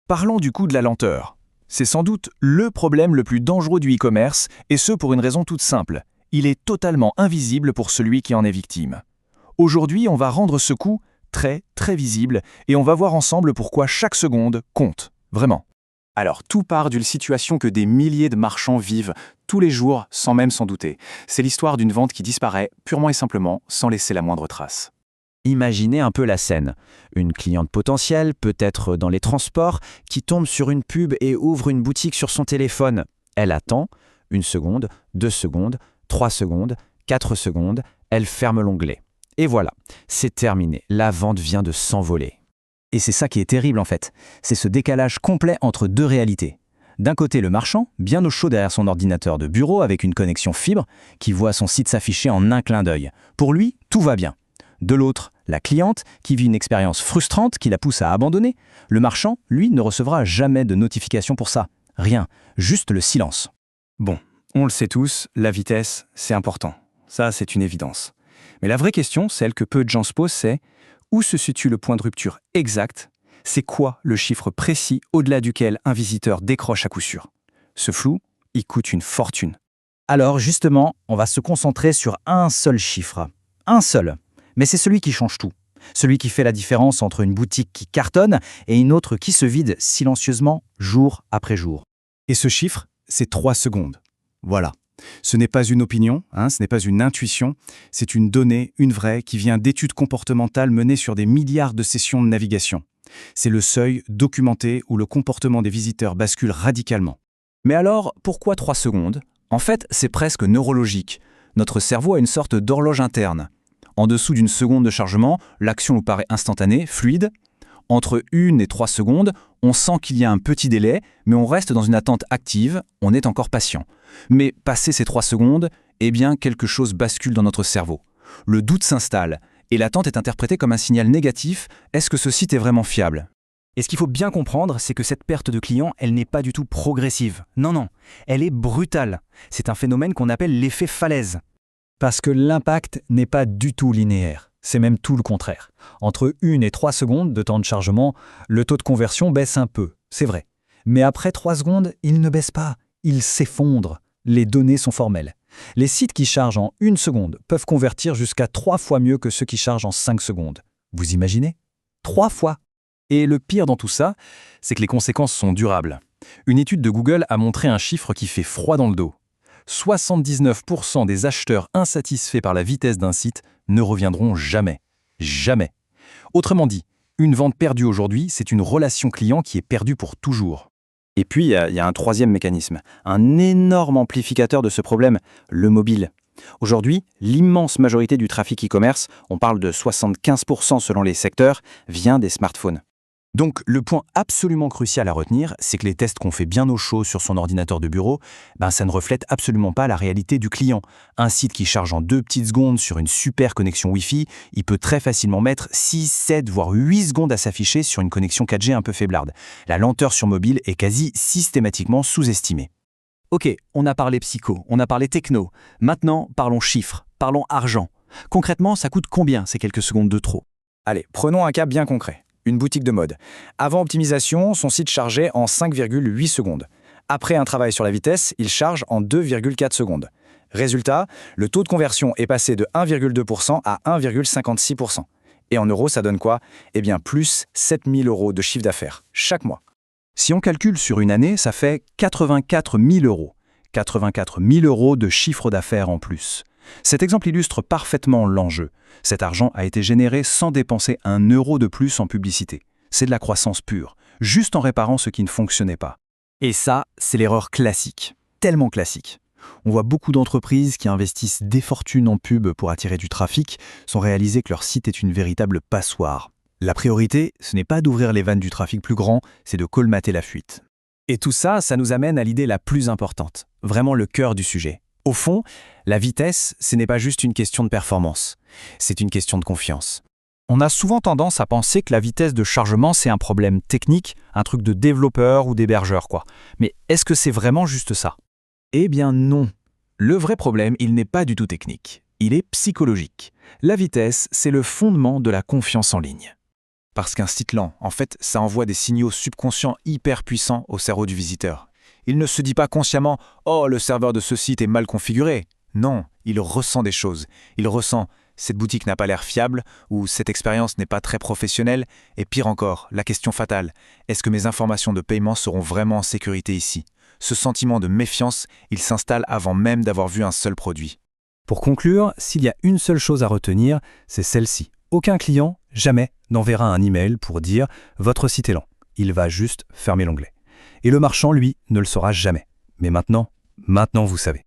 Parlons du coût de la lenteur. C'est sans doute le problème le plus dangereux du e-commerce, et ce pour une raison toute simple. Il est totalement invisible pour celui qui en est victime. Aujourd'hui, on va rendre ce coût très visible, et on va voir ensemble pourquoi chaque seconde compte, vraiment. Alors, tout part d'une situation que des milliers de marchands vivent tous les jours sans même s'en douter. C'est l'histoire d'une vente qui disparaît purement et simplement sans laisser la moindre trace. Imaginez un peu la scène. Une cliente potentielle, peut-être dans les transports, qui tombe sur une pub et ouvre une boutique sur son téléphone. Elle attend 1 seconde, 2 secondes, 3 secondes, 4 secondes, elle ferme l'onglet. Et voilà, c'est terminé, la vente vient de s'envoler. Et c'est ça qui est terrible en fait, c'est ce décalage complet entre deux réalités. D'un côté le marchand, bien au chaud derrière son ordinateur de bureau avec une connexion fibre, qui voit son site s'afficher en un clin d'œil. Pour lui, tout va bien. De l'autre, la cliente, qui vit une expérience frustrante qui la pousse à abandonner. Le marchand, lui, ne recevra jamais de notification pour ça. Rien, juste le silence. Bon, on le sait tous, la vitesse, c'est important. Ça, c'est une évidence. Mais la vraie question, celle que peu de gens se posent, c'est où se situe le point de rupture exact? C'est quoi le chiffre précis au-delà duquel un visiteur décroche à coup sûr? Ce flou, il coûte une fortune. Alors justement, on va se concentrer sur un seul chiffre. Un seul. Mais c'est celui qui change tout. Celui qui fait la différence entre une boutique qui cartonne et une autre qui se vide silencieusement jour après jour. Et ce chiffre, c'est 3 secondes. Voilà. Ce n'est pas une opinion, ce n'est pas une intuition, c'est une donnée, une vraie, qui vient d'études comportementales menées sur des milliards de sessions de navigation. C'est le seuil documenté où le comportement des visiteurs bascule radicalement. Mais alors, pourquoi 3 secondes? En fait, c'est presque neurologique. Notre cerveau a une sorte d'horloge interne. En dessous d'une seconde de chargement, l'action nous paraît instantanée, fluide. Entre 1 et 3 secondes, on sent qu'il y a un petit délai, mais on reste dans une attente active, on est encore patient. Mais passé ces 3 secondes, eh bien, quelque chose bascule dans notre cerveau. Le doute s'installe, et l'attente est interprétée comme un signal négatif. Est-ce que ce site est vraiment fiable? Et ce qu'il faut bien comprendre, c'est que cette perte de clients, elle n'est pas du tout progressive. Non, elle est brutale. C'est un phénomène qu'on appelle l'effet falaise. Parce que l'impact n'est pas du tout linéaire. C'est même tout le contraire. Entre 1 et 3 secondes de temps de chargement, le taux de conversion baisse un peu, c'est vrai. Mais après 3 secondes, il ne baisse pas, il s'effondre. Les données sont formelles. Les sites qui chargent en 1 seconde peuvent convertir jusqu'à 3 fois mieux que ceux qui chargent en 5 secondes. Vous imaginez? 3 fois! Et le pire dans tout ça, c'est que les conséquences sont durables. Une étude de Google a montré un chiffre qui fait froid dans le dos. 79% des acheteurs insatisfaits par la vitesse d'un site ne reviendront jamais. Jamais. Autrement dit, une vente perdue aujourd'hui, c'est une relation client qui est perdue pour toujours. Et puis, il y a un troisième mécanisme, un énorme amplificateur de ce problème, le mobile. Aujourd'hui, l'immense majorité du trafic e-commerce, on parle de 75% selon les secteurs, vient des smartphones. Donc, le point absolument crucial à retenir, c'est que les tests qu'on fait bien au chaud sur son ordinateur de bureau, ça ne reflète absolument pas la réalité du client. Un site qui charge en 2 petites secondes sur une super connexion Wi-Fi, il peut très facilement mettre 6, 7, voire 8 secondes à s'afficher sur une connexion 4G un peu faiblarde. La lenteur sur mobile est quasi systématiquement sous-estimée. Ok, on a parlé psycho, on a parlé techno. Maintenant, parlons chiffres, parlons argent. Concrètement, ça coûte combien ces quelques secondes de trop? Allez, prenons un cas bien concret. Une boutique de mode. Avant optimisation, son site chargeait en 5,8 secondes. Après un travail sur la vitesse, il charge en 2,4 secondes. Résultat, le taux de conversion est passé de 1,2% à 1,56%. Et en euros, ça donne quoi? Eh bien, plus 7 000 € de chiffre d'affaires, chaque mois. Si on calcule sur une année, ça fait 84 000 €. 84 000 € de chiffre d'affaires en plus. Cet exemple illustre parfaitement l'enjeu. Cet argent a été généré sans dépenser 1 € de plus en publicité. C'est de la croissance pure, juste en réparant ce qui ne fonctionnait pas. Et ça, c'est l'erreur classique, tellement classique. On voit beaucoup d'entreprises qui investissent des fortunes en pub pour attirer du trafic, sans réaliser que leur site est une véritable passoire. La priorité, ce n'est pas d'ouvrir les vannes du trafic plus grand, c'est de colmater la fuite. Et tout ça, ça nous amène à l'idée la plus importante, vraiment le cœur du sujet. Au fond, la vitesse, ce n'est pas juste une question de performance, c'est une question de confiance. On a souvent tendance à penser que la vitesse de chargement, c'est un problème technique, un truc de développeur ou d'hébergeur, quoi. Mais est-ce que c'est vraiment juste ça? Eh bien non. Le vrai problème, il n'est pas du tout technique. Il est psychologique. La vitesse, c'est le fondement de la confiance en ligne. Parce qu'un site lent, en fait, ça envoie des signaux subconscients hyper puissants au cerveau du visiteur. Il ne se dit pas consciemment « Oh, le serveur de ce site est mal configuré ». Non, il ressent des choses. Il ressent « Cette boutique n'a pas l'air fiable » ou « Cette expérience n'est pas très professionnelle » et pire encore, la question fatale « Est-ce que mes informations de paiement seront vraiment en sécurité ici ?» Ce sentiment de méfiance, il s'installe avant même d'avoir vu un seul produit. Pour conclure, s'il y a une seule chose à retenir, c'est celle-ci. Aucun client, jamais, n'enverra un email pour dire « Votre site est lent ». Il va juste fermer l'onglet. Et le marchand, lui, ne le saura jamais. Mais maintenant vous savez.